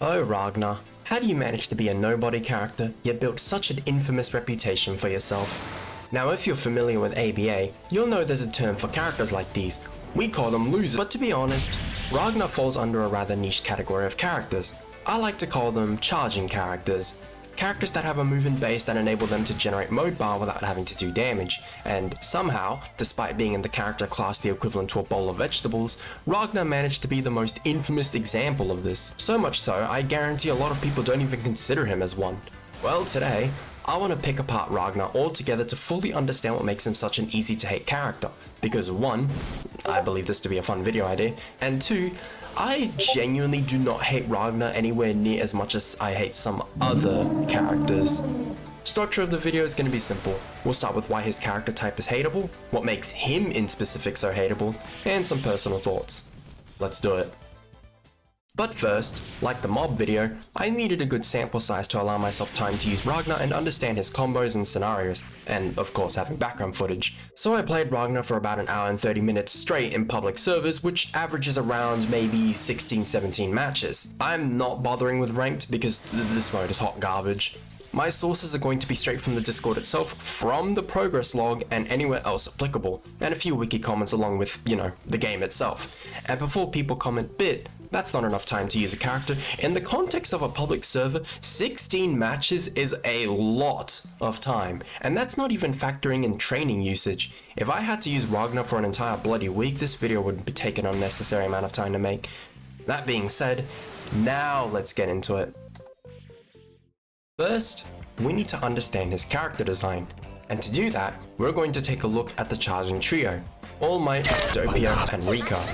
Oh Ragna, how do you manage to be a nobody character, yet build such an infamous reputation for yourself? Now if you're familiar with ABA, you'll know there's a term for characters like these. We call them losers, but to be honest, Ragna falls under a rather niche category of characters. I like to call them charging characters. Characters that have a movement base that enable them to generate mode bar without having to do damage, and somehow, despite being in the character class the equivalent to a bowl of vegetables, Ragna managed to be the most infamous example of this. So much so, I guarantee a lot of people don't even consider him as one. Well, today, I want to pick apart Ragna altogether to fully understand what makes him such an easy to hate character, because 1, I believe this to be a fun video idea, and 2, I genuinely do not hate Ragna anywhere near as much as I hate some other characters. Structure of the video is going to be simple. We'll start with why his character type is hateable, what makes him in specific so hateable, and some personal thoughts. Let's do it. But first, like the mob video, I needed a good sample size to allow myself time to use Ragna and understand his combos and scenarios, and of course having background footage. So I played Ragna for about an hour and 30 minutes straight in public servers, which averages around maybe 16-17 matches. I'm not bothering with ranked because this mode is hot garbage. My sources are going to be straight from the Discord itself, from the progress log and anywhere else applicable, and a few wiki comments along with, the game itself. And before people comment bit, that's not enough time to use a character. In the context of a public server, 16 matches is a lot of time, and that's not even factoring in training usage. If I had to use Ragna for an entire bloody week, this video would be taking an unnecessary amount of time to make. That being said, now let's get into it. First, we need to understand his character design, and to do that, we're going to take a look at the charging trio, All Might, Doppio, and Rika.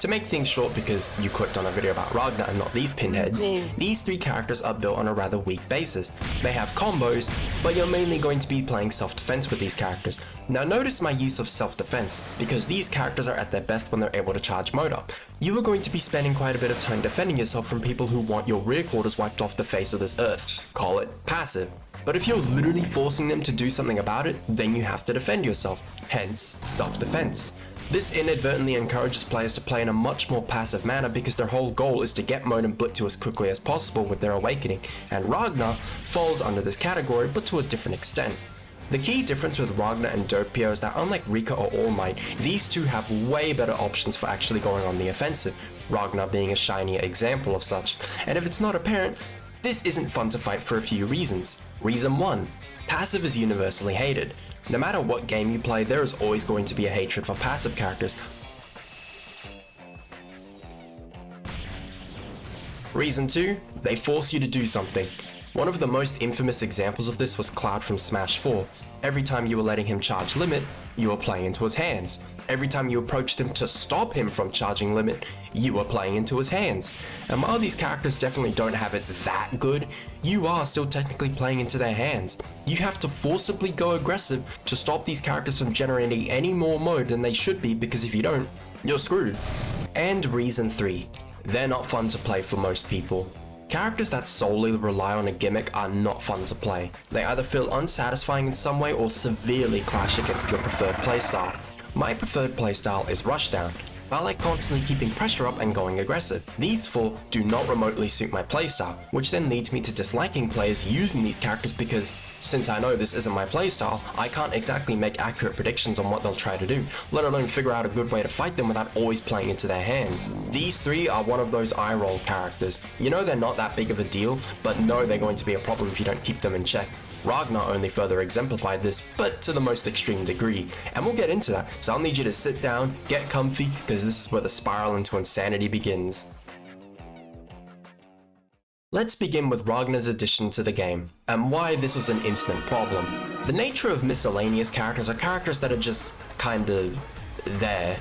To make things short, because you clicked on a video about Ragna and not these pinheads, these 3 characters are built on a rather weak basis. They have combos, but you're mainly going to be playing self-defense with these characters. Now notice my use of self-defense, because these characters are at their best when they're able to charge mode up. You are going to be spending quite a bit of time defending yourself from people who want your rear quarters wiped off the face of this earth. Call it passive. But if you're literally forcing them to do something about it, then you have to defend yourself, hence self-defense. This inadvertently encourages players to play in a much more passive manner because their whole goal is to get mode and blitz to as quickly as possible with their awakening, and Ragna falls under this category but to a different extent. The key difference with Ragna and Doppio is that unlike Rika or All Might, these two have way better options for actually going on the offensive, Ragna being a shinier example of such. And if it's not apparent, this isn't fun to fight for a few reasons. Reason 1, passive is universally hated. No matter what game you play, there is always going to be a hatred for passive characters. Reason 2, they force you to do something. One of the most infamous examples of this was Cloud from Smash 4. Every time you were letting him charge limit, you were playing into his hands. Every time you approached him to stop him from charging limit, you were playing into his hands. And while these characters definitely don't have it that good, you are still technically playing into their hands. You have to forcibly go aggressive to stop these characters from generating any more mode than they should be, because if you don't, you're screwed. And reason 3, they're not fun to play for most people. Characters that solely rely on a gimmick are not fun to play. They either feel unsatisfying in some way or severely clash against your preferred playstyle. My preferred playstyle is Rushdown. I like constantly keeping pressure up and going aggressive. These 4 do not remotely suit my playstyle, which then leads me to disliking players using these characters because, since I know this isn't my playstyle, I can't exactly make accurate predictions on what they'll try to do, let alone figure out a good way to fight them without always playing into their hands. These 3 are one of those eye roll characters. You know they're not that big of a deal, but know they're going to be a problem if you don't keep them in check. Ragna only further exemplified this, but to the most extreme degree, and we'll get into that, so I'll need you to sit down, get comfy, because this is where the spiral into insanity begins. Let's begin with Ragna's addition to the game, and why this was an instant problem. The nature of miscellaneous characters are characters that are just kinda there.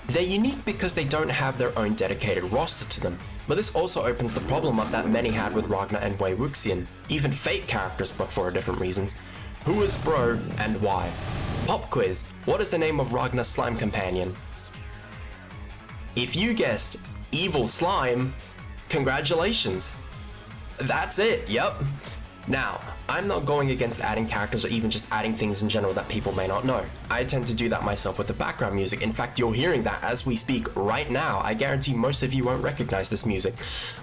They're unique because they don't have their own dedicated roster to them, but this also opens the problem up that many had with Ragna and Wei Wuxian, even fake characters but for different reasons. Who is Bro and why? Pop quiz, what is the name of Ragna's slime companion? If you guessed Evil Slime, Congratulations. That's it, yep. Now, I'm not going against adding characters or even just adding things in general that people may not know. I tend to do that myself with the background music. In fact, you're hearing that as we speak right now. I guarantee most of you won't recognize this music.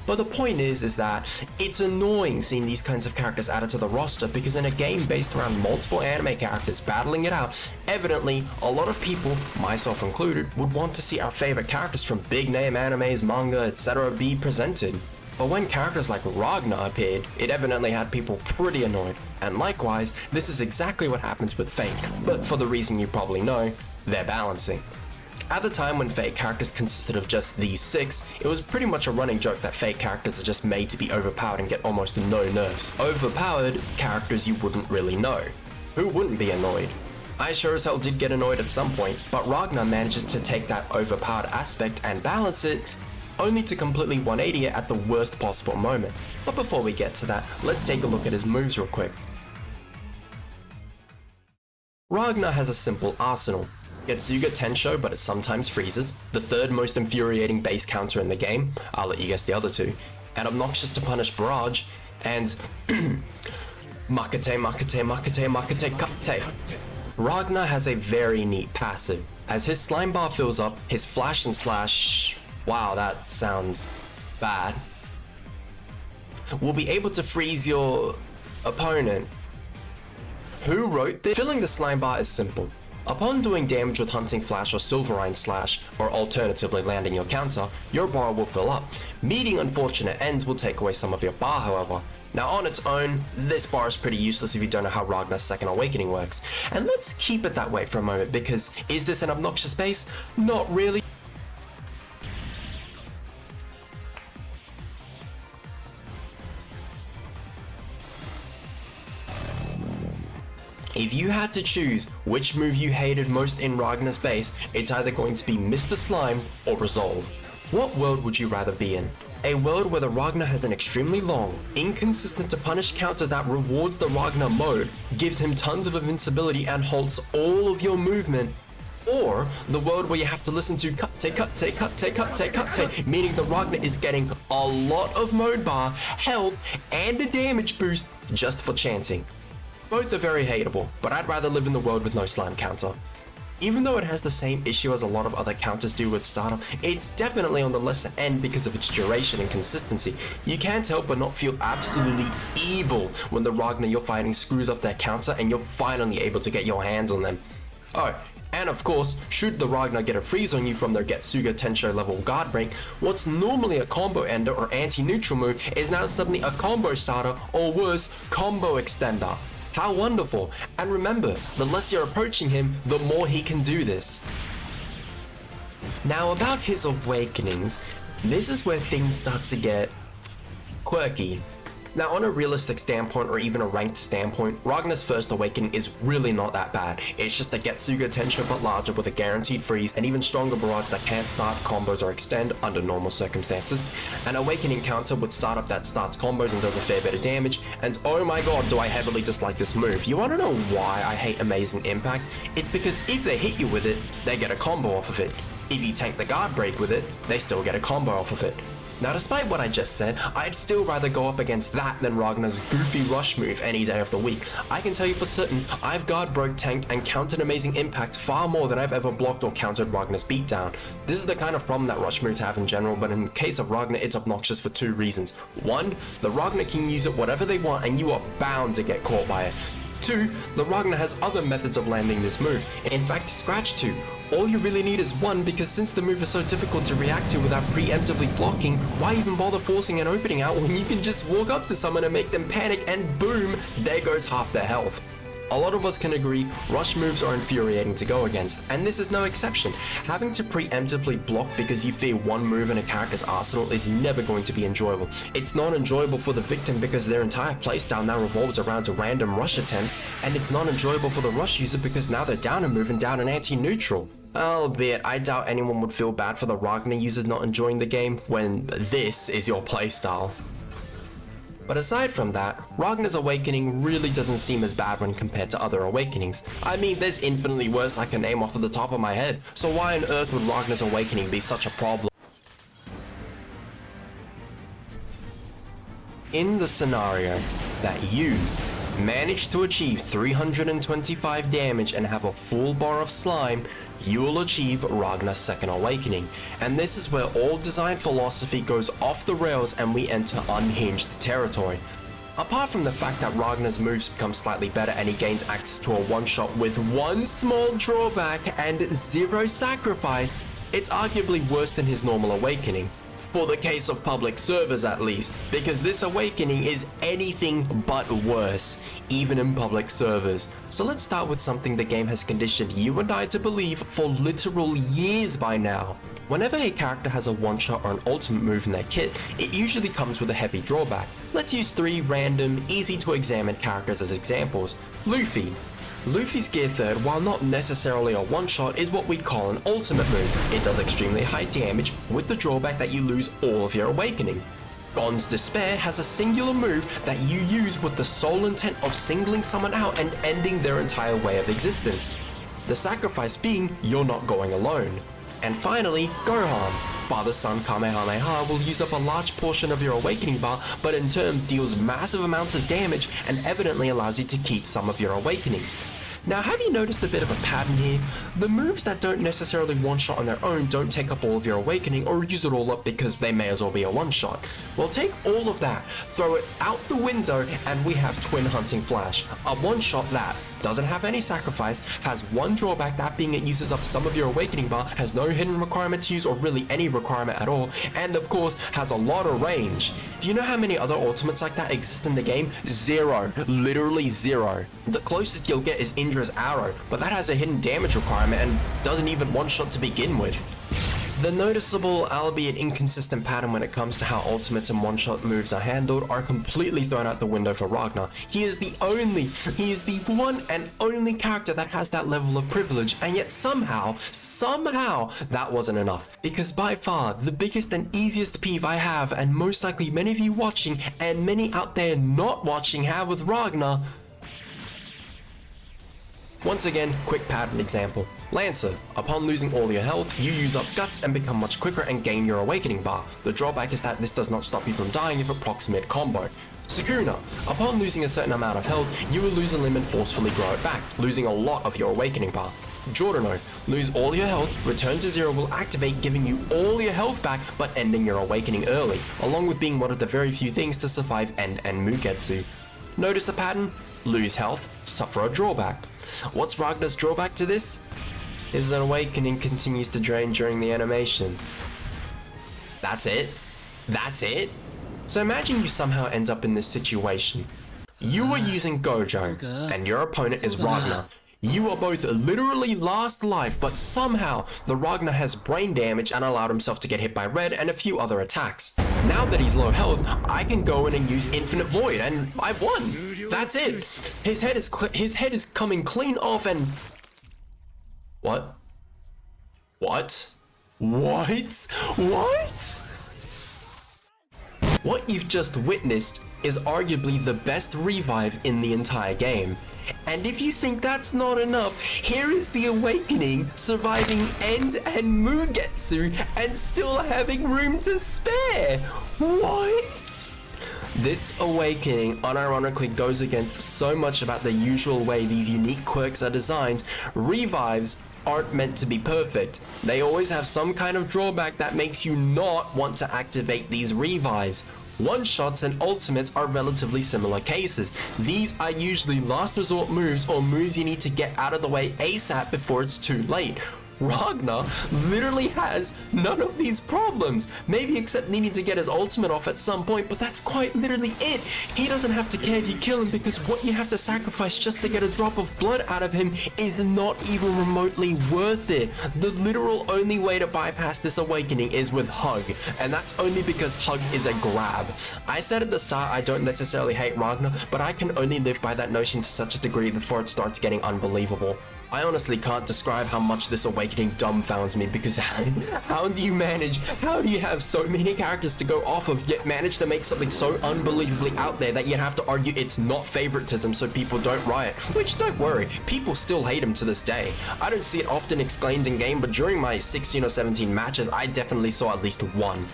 But the point is that it's annoying seeing these kinds of characters added to the roster, because in a game based around multiple anime characters battling it out, evidently a lot of people, myself included, would want to see our favorite characters from big name animes, manga, etc. be presented. But when characters like Ragna appeared, it evidently had people pretty annoyed. And likewise, this is exactly what happens with Fate, but for the reason you probably know, they're balancing. At the time when Fate characters consisted of just these 6, it was pretty much a running joke that Fate characters are just made to be overpowered and get almost no nerfs. Overpowered characters you wouldn't really know. Who wouldn't be annoyed? I sure as hell did get annoyed at some point, but Ragna manages to take that overpowered aspect and balance it, only to completely 180 it at the worst possible moment. But before we get to that, let's take a look at his moves real quick. Ragna has a simple arsenal. Getsuga Tensho, but it sometimes freezes, the third most infuriating base counter in the game, I'll let you guess the other two, and Obnoxious to Punish Barrage, and Makate Makate Makate Makate Kate. Ragna has a very neat passive. As his slime bar fills up, his flash and slash, wow, that sounds bad, will be able to freeze your opponent. Who wrote this? Filling the slime bar is simple. Upon doing damage with Hunting Flash or Silverine Slash, or alternatively landing your counter, your bar will fill up. Meeting unfortunate ends will take away some of your bar, however. Now on its own, this bar is pretty useless if you don't know how Ragna's second awakening works. And let's keep it that way for a moment, because is this an obnoxious base? Not really. If you had to choose which move you hated most in Ragna's base, it's either going to be Mr. Slime or Resolve. What world would you rather be in? A world where the Ragna has an extremely long, inconsistent to punish counter that rewards the Ragna mode, gives him tons of invincibility and halts all of your movement, or the world where you have to listen to cut, meaning the Ragna is getting a lot of mode bar, health, and a damage boost just for chanting. Both are very hateable, but I'd rather live in the world with no slime counter. Even though it has the same issue as a lot of other counters do with starter, it's definitely on the lesser end because of its duration and consistency. You can't help but not feel absolutely evil when the Ragna you're fighting screws up their counter and you're finally able to get your hands on them. Oh, and of course, should the Ragna get a freeze on you from their Getsuga Tensho level guard break, what's normally a combo ender or anti-neutral move is now suddenly a combo starter, or worse, combo extender. How wonderful! And remember, the less you're approaching him, the more he can do this. Now about his awakenings, this is where things start to get quirky. Now on a realistic standpoint or even a ranked standpoint, Ragna's first awakening is really not that bad. It's just a Getsuga Tensho but larger with a guaranteed freeze and even stronger barrage that can't start combos or extend under normal circumstances. An awakening counter with startup that starts combos and does a fair bit of damage, and oh my god do I heavily dislike this move. You wanna know why I hate Amazing Impact? It's because if they hit you with it, they get a combo off of it. If you tank the guard break with it, they still get a combo off of it. Now despite what I just said, I'd still rather go up against that than Ragna's goofy rush move any day of the week. I can tell you for certain, I've guard broke, tanked, and countered Amazing Impact far more than I've ever blocked or countered Ragna's beatdown. This is the kind of problem that rush moves have in general, but in the case of Ragna, it's obnoxious for two reasons. One, the Ragna can use it whatever they want and you are bound to get caught by it. Two, the Ragna has other methods of landing this move, in fact Scratch 2. All you really need is one, because since the move is so difficult to react to without preemptively blocking, why even bother forcing an opening out when you can just walk up to someone and make them panic and boom, there goes half their health. A lot of us can agree, rush moves are infuriating to go against, and this is no exception. Having to preemptively block because you fear one move in a character's arsenal is never going to be enjoyable. It's not enjoyable for the victim because their entire playstyle now revolves around random rush attempts, and it's not enjoyable for the rush user because now they're down a move and down an anti-neutral. Albeit, I doubt anyone would feel bad for the Ragna users not enjoying the game when this is your playstyle. But aside from that, Ragna's awakening really doesn't seem as bad when compared to other awakenings. I mean, there's infinitely worse I can name off of the top of my head, so why on earth would Ragna's awakening be such a problem? In the scenario that you manage to achieve 325 damage and have a full bar of slime, you will achieve Ragna's Second Awakening. And this is where all design philosophy goes off the rails and we enter unhinged territory. Apart from the fact that Ragna's moves become slightly better and he gains access to a one-shot with one small drawback and zero sacrifice, it's arguably worse than his normal awakening. For the case of public servers at least, because this awakening is anything but worse, even in public servers. So let's start with something the game has conditioned you and I to believe for literal years by now. Whenever a character has a one-shot or an ultimate move in their kit, it usually comes with a heavy drawback. Let's use 3 random, easy to examine characters as examples. Luffy. Luffy's Gear 3rd, while not necessarily a one-shot, is what we'd call an ultimate move. It does extremely high damage, with the drawback that you lose all of your awakening. Gon's Despair has a singular move that you use with the sole intent of singling someone out and ending their entire way of existence. The sacrifice being, you're not going alone. And finally, Gohan. Father-Son Kamehameha will use up a large portion of your awakening bar, but in turn deals massive amounts of damage and evidently allows you to keep some of your awakening. Now, have you noticed a bit of a pattern here? The moves that don't necessarily one-shot on their own don't take up all of your awakening or use it all up because they may as well be a one-shot. Well, take all of that, throw it out the window, and we have Twin Hunting Flash. A one-shot that doesn't have any sacrifice, has one drawback, that being it uses up some of your awakening bar, has no hidden requirement to use or really any requirement at all, and of course has a lot of range. Do you know how many other ultimates like that exist in the game? Zero. Literally zero. The closest you'll get is Indra's Arrow, but that has a hidden damage requirement and doesn't even one-shot to begin with. The noticeable, albeit inconsistent pattern when it comes to how ultimates and one-shot moves are handled are completely thrown out the window for Ragna. He is the one and only character that has that level of privilege, and yet somehow that wasn't enough. Because by far, the biggest and easiest peeve I have, and most likely many of you watching and many out there not watching have with Ragna. Once again, quick pattern example. Lancer. Upon losing all your health, you use up guts and become much quicker and gain your awakening bar. The drawback is that this does not stop you from dying if it procs mid-combo. Sukuna. Upon losing a certain amount of health, you will lose a limb and forcefully grow it back, losing a lot of your awakening bar. Giordano. Lose all your health, return to 0 will activate, giving you all your health back but ending your awakening early, along with being one of the very few things to survive End and Mugetsu. Notice a pattern? Lose health, suffer a drawback. What's Ragna's drawback to this? His awakening continues to drain during the animation. That's it? That's it? So imagine you somehow end up in this situation. You are using Gojo, and your opponent is Ragna. You are both literally last life, but somehow the Ragna has brain damage and allowed himself to get hit by Red and a few other attacks. Now that he's low health, I can go in and use Infinite Void, and I've won. That's it. His head is coming clean off, and what? What? What you've just witnessed is arguably the best revive in the entire game. And if you think that's not enough, here is the Awakening surviving End and Mugetsu and still having room to spare. What? This Awakening unironically goes against so much about the usual way these unique quirks are designed. Revives aren't meant to be perfect. They always have some kind of drawback that makes you not want to activate these revives. One-shots and ultimates are relatively similar cases. These are usually last resort moves or moves you need to get out of the way ASAP before it's too late. Ragna literally has none of these problems, maybe except needing to get his ultimate off at some point, but that's quite literally it. He doesn't have to care if you kill him because what you have to sacrifice just to get a drop of blood out of him is not even remotely worth it. The literal only way to bypass this Awakening is with Hug, and that's only because Hug is a grab. I said at the start I don't necessarily hate Ragna, but I can only live by that notion to such a degree before it starts getting unbelievable. I honestly can't describe how much this Awakening dumbfounds me, because how do you have so many characters to go off of, yet manage to make something so unbelievably out there that you'd have to argue it's not favoritism so people don't riot? Which, don't worry, people still hate him to this day. I don't see it often exclaimed in game, but during my 16 or 17 matches, I definitely saw at least one.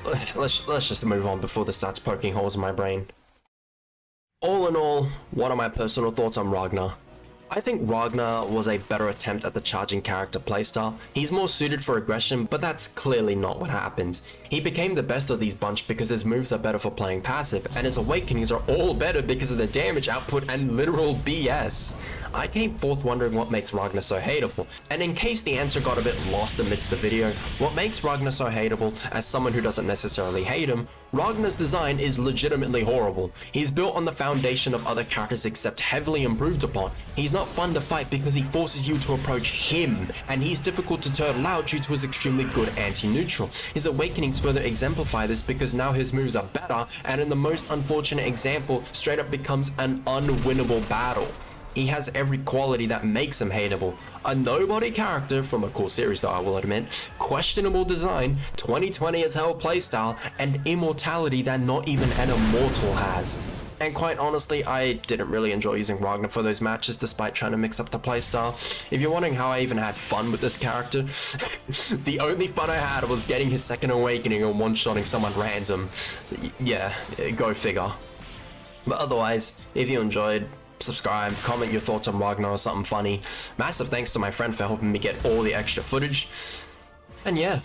let's just move on before this starts poking holes in my brain. All in all, what are my personal thoughts on Ragna? I think Ragna was a better attempt at the charging character playstyle. He's more suited for aggression, but that's clearly not what happens. He became the best of these bunch because his moves are better for playing passive, and his awakenings are all better because of the damage output and literal BS. I came forth wondering what makes Ragna so hateable, and in case the answer got a bit lost amidst the video, what makes Ragna so hateable, as someone who doesn't necessarily hate him, Ragna's design is legitimately horrible. He's built on the foundation of other characters except heavily improved upon. He's not fun to fight because he forces you to approach him, and he's difficult to turtle out due to his extremely good anti-neutral. His awakenings further exemplify this because now his moves are better, and in the most unfortunate example, straight up becomes an unwinnable battle. He has every quality that makes him hateable. A nobody character from a cool series though, I will admit, questionable design, 2020 as hell playstyle, and immortality that not even an immortal has. And quite honestly, I didn't really enjoy using Ragna for those matches despite trying to mix up the playstyle. If you're wondering how I even had fun with this character, the only fun I had was getting his second awakening and one-shotting someone random. Yeah, go figure. But otherwise, if you enjoyed, subscribe, comment your thoughts on Ragna or something funny. Massive thanks to my friend for helping me get all the extra footage. And yeah,